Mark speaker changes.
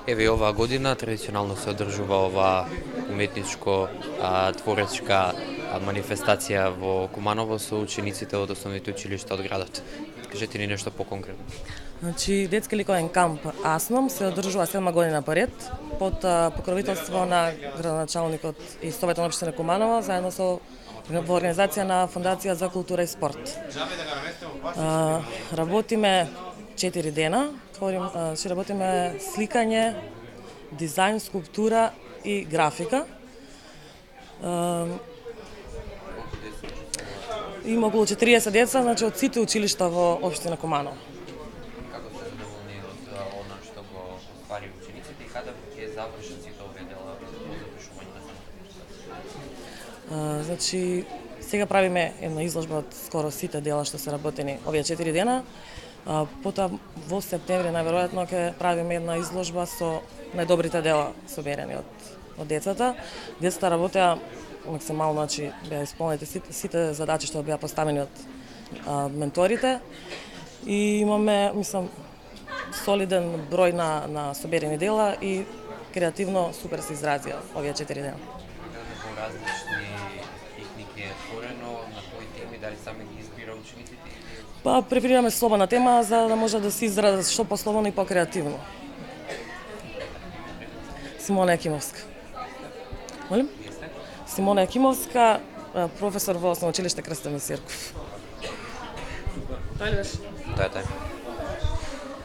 Speaker 1: Еве оваа година традиционално се одржува ова уметничко творечка манифестација во Куманово со учениците од основните училишта од градот. Кажете ни нешто поконкретно.
Speaker 2: Значи, детски ликовен камп Асном се одржува 7 година поред под покровителство на градоначалникот и Советот на општина Куманово заедно со во организација на Фондација за култура и спорт. Работиме 4 дена, ќе работиме сликање, дизајн, скулптура и графика. Има околу 40 деца, значи од сите училишта во општина Куманово.
Speaker 1: Како сте задоволни од она што го оствари учениците и каде ќе завршат сите овие дела по завршување на самата?
Speaker 2: Значи, сега правиме една изложба од скоро сите дела што се работени овие 4 дена. Потоа во септември најверојатно ќе правиме една изложба со најдобрите дела соберени од децата. Децата работеа максимално, значи беа исполнети сите задачи што беа поставени од менторите и имаме, мислам, солиден број на соберени дела и креативно супер се изразија овие 4 дена.
Speaker 1: Во различни техники е творено, на кои теми, дали сами ги избира учениците или
Speaker 2: Па преферираме слободна тема за да може да се изрази што послободно и покреативно. Симона Екимовска. Молим? Симона Екимовска, професор во Основно училиште Крстен Месирков.
Speaker 1: Тоа е.